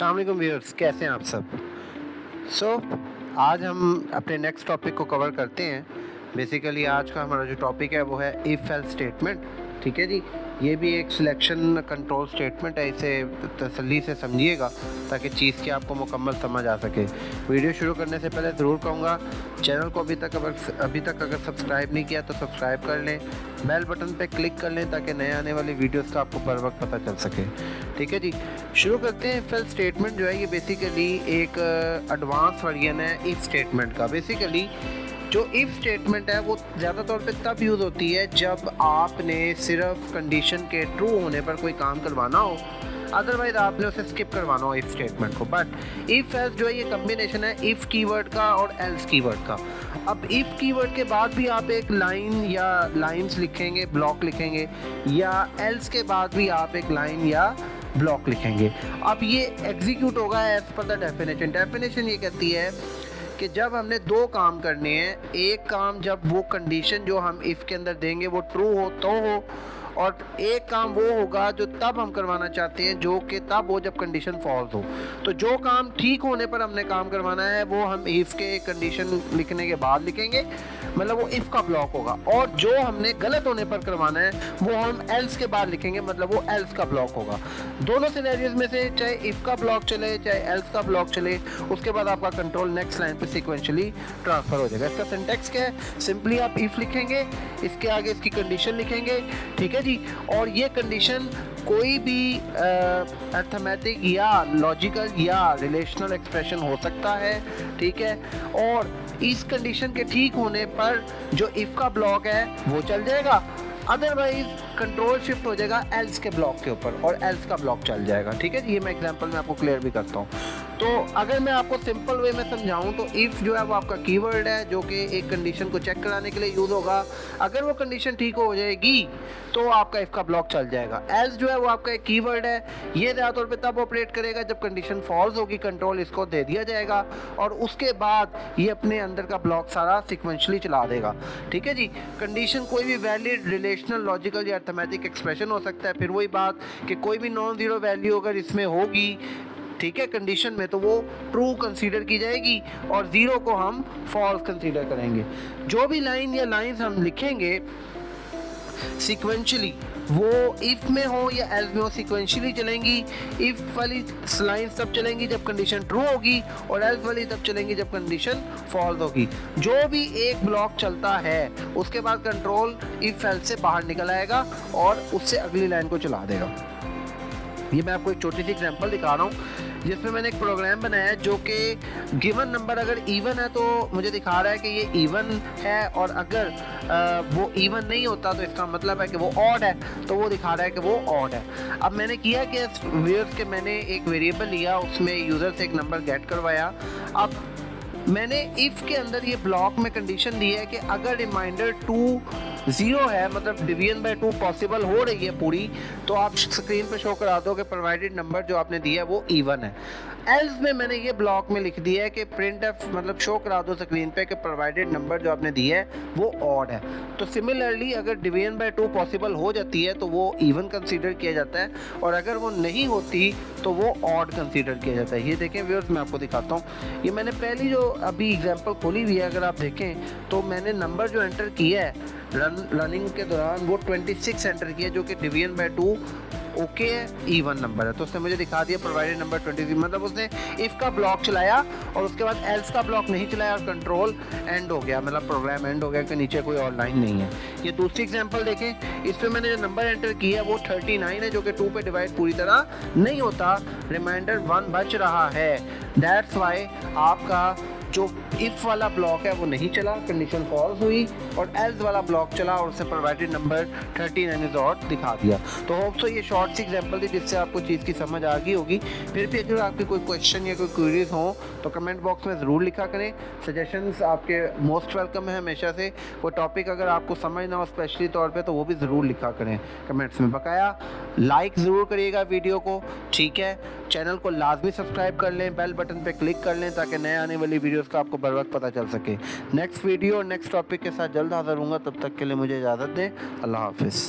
अस्सलाम वालेकुम व्यूअर्स, कैसे हैं आप सब। आज हम अपने नेक्स्ट टॉपिक को कवर करते हैं। बेसिकली आज का हमारा जो टॉपिक है वो है इफ़ एल्स स्टेटमेंट। ठीक है जी, ये भी एक सिलेक्शन कंट्रोल स्टेटमेंट है, इसे तसल्ली से समझिएगा ताकि चीज़ की आपको मुकम्मल समझ आ सके। वीडियो शुरू करने से पहले ज़रूर कहूँगा, चैनल को अभी तक अगर सब्सक्राइब नहीं किया तो सब्सक्राइब कर लें, बेल बटन पे क्लिक कर लें ताकि नए आने वाली वीडियोस का आपको बर वक्त पता चल सके। ठीक है जी, शुरू करते हैं। इफ एल्स स्टेटमेंट जो है ये बेसिकली एक एडवांस वर्जन है इफ़ स्टेटमेंट का। बेसिकली जो इफ़ स्टेटमेंट है वो ज़्यादा तौर पे तब यूज़ होती है जब आपने सिर्फ कंडीशन के ट्रू होने पर कोई काम करवाना हो, अदरवाइज आपने उसे स्किप करवाना हो इफ़ स्टेटमेंट को। बट इफ़ एल्स जो है ये कम्बिनेशन है इफ़ कीवर्ड का और एल्स कीवर्ड का। अब इफ़ कीवर्ड के बाद भी आप एक लाइन या लाइंस लिखेंगे, ब्लॉक लिखेंगे, या एल्स के बाद भी आप एक लाइन या ब्लॉक लिखेंगे। अब ये एग्जीक्यूट होगा as per the definition. Definition ये कहती है कि जब हमने दो काम करने हैं, एक काम जब वो कंडीशन जो हम इफ़ के अंदर देंगे वो ट्रू हो तो हो, और एक काम वो होगा जो तब हम करवाना चाहते हैं जो कि तब हो जब कंडीशन फॉल्स हो। तो जो काम ठीक होने पर हमने काम करवाना है वो हम इफ़ के कंडीशन लिखने के बाद लिखेंगे, मतलब वो इफ़ का ब्लॉक होगा, और जो हमने गलत होने पर करवाना है वो हम एल्स के बाद लिखेंगे, मतलब वो एल्स का ब्लॉक होगा। दोनों सिनेरियोज में से चाहे इफ़ का ब्लॉक चले चाहे एल्स का ब्लॉक चले, उसके बाद आपका कंट्रोल नेक्स्ट लाइन पे सीक्वेंशियली ट्रांसफ़र हो जाएगा। इसका सिंटैक्स क्या है? सिंपली आप इफ़ लिखेंगे, इसके आगे इसकी कंडीशन लिखेंगे, ठीक है जी, और ये कंडीशन कोई भी अर्थमेटिक या लॉजिकल या रिलेशनल एक्सप्रेशन हो सकता है, ठीक है, और इस कंडीशन के ठीक होने पर जो इफ़ का ब्लॉक है वो चल जाएगा, अदरवाइज कंट्रोल शिफ्ट हो जाएगा एल्स के ब्लॉक के ऊपर और एल्स का ब्लॉक चल जाएगा। ठीक है, ये मैं एग्जांपल में आपको क्लियर भी करता हूँ। तो अगर मैं आपको सिंपल वे में समझाऊं तो इफ़ जो है वो आपका कीवर्ड है जो कि एक कंडीशन को चेक कराने के लिए यूज़ होगा। अगर वो कंडीशन ठीक हो जाएगी तो आपका इफ़ का ब्लॉक चल जाएगा। एल्स जो है वो आपका एक कीवर्ड है, ये ज़्यादा तौर पे तब ऑपरेट करेगा जब कंडीशन फॉल्स होगी, कंट्रोल इसको दे दिया जाएगा और उसके बाद ये अपने अंदर का ब्लॉक सारा सिक्वेंशली चला देगा। ठीक है जी, कंडीशन कोई भी वैलिड रिलेशनल लॉजिकल या अर्थमेटिक एक्सप्रेशन हो सकता है। फिर वही बात कि कोई भी नॉन ज़ीरो वैल्यू अगर इसमें होगी, ठीक है, कंडीशन में, तो वो ट्रू कंसीडर की जाएगी और ज़ीरो को हम फॉल्स कंसीडर करेंगे। जो भी लाइन या लाइंस हम लिखेंगे सीक्वेंशली, वो इफ़ में हो या एल्स में हो, सीक्वेंशली चलेंगी। इफ़ वाली लाइंस तब चलेंगी जब कंडीशन ट्रू होगी और एल्स वाली तब चलेंगी जब कंडीशन फॉल्स होगी। जो भी एक ब्लॉक चलता है उसके बाद कंट्रोल इफ़ एल्स से बाहर निकल आएगा और उससे अगली लाइन को चला देगा। ये मैं आपको एक छोटी सी एग्जांपल दिखा रहा हूँ जिसमें मैंने एक प्रोग्राम बनाया है जो कि गिवन नंबर अगर इवन है तो मुझे दिखा रहा है कि ये इवन है, और अगर वो इवन नहीं होता तो इसका मतलब है कि वो ऑड है, तो वो दिखा रहा है कि वो ऑड है। अब मैंने किया कि व्यूअर्स के मैंने एक वेरिएबल लिया, उसमें यूज़र से एक नंबर गेट करवाया। अब मैंने इफ़ के अंदर ये ब्लॉक में कंडीशन दी है कि अगर रिमाइंडर 2 0 है, मतलब डिवीजन बाय 2 पॉसिबल हो रही है पूरी, तो आप स्क्रीन पे शो करा दो कि प्रोवाइडेड नंबर जो आपने दिया है वो इवन है। एल्स में मैंने ये ब्लॉक में लिख दिया है कि प्रिंट एफ, मतलब शो करा दो स्क्रीन पे कि प्रोवाइडेड नंबर जो आपने दिया है वो ऑड है। तो सिमिलरली अगर डिवीजन बाय 2 पॉसिबल हो जाती है तो वो इवन कंसीडर किया जाता है, और अगर वो नहीं होती तो वो ऑड कंसीडर किया जाता है। ये देखें व्यूअर्स, मैं आपको दिखाता हूँ। ये मैंने पहली जो अभी एग्जांपल खोली हुई है, अगर आप देखें तो मैंने नंबर जो एंटर किया है रनिंग के दौरान वो 26 एंटर किया, जो कि डिवीजन बाय 2 ओके है, इवन नंबर है। तो उसने मुझे दिखा दिया प्रोवाइडेड नंबर 23, मतलब उसने इफ़ का ब्लॉक चलाया और उसके बाद एल्स का ब्लॉक नहीं चलाया और कंट्रोल एंड हो गया, मतलब प्रोग्राम एंड हो गया कि नीचे कोई और लाइन नहीं है। ये दूसरी एग्जांपल देखें, इस पर मैंने जो नंबर एंटर किया है वो 39 है, जो कि 2 पे डिवाइड पूरी तरह नहीं होता, रिमाइंडर 1 बच रहा है। दैट्स वाई आपका जो इफ़ वाला ब्लॉक है वो नहीं चला, कंडीशन फॉल्स हुई, और एल्स वाला ब्लॉक चला और उससे प्रोवाइडेड नंबर 39 इज ऑड दिखा दिया। तो होप सो ये शॉर्ट सी एग्जांपल थी जिससे आपको चीज़ की समझ आ गई होगी। फिर भी अगर आपकी कोई क्वेश्चन या कोई क्वेरीज हो तो कमेंट बॉक्स में ज़रूर लिखा करें। सजेशंस आपके मोस्ट वेलकम है हमेशा से। वो टॉपिक अगर आपको समझ ना हो स्पेशली तौर पर तो वो भी ज़रूर लिखा करें कमेंट्स में। बकाया लाइक ज़रूर करिएगा वीडियो को, ठीक है, चैनल को लाजमी सब्सक्राइब कर लें, बेल बटन पे क्लिक कर लें ताकि नए आने वाली वीडियोस का आपको बर वक्त पता चल सके। नेक्स्ट वीडियो और नेक्स्ट टॉपिक के साथ जल्द हाज़िर होऊंगा, तब तक के लिए मुझे इजाज़त दें। अल्लाह हाफिज़।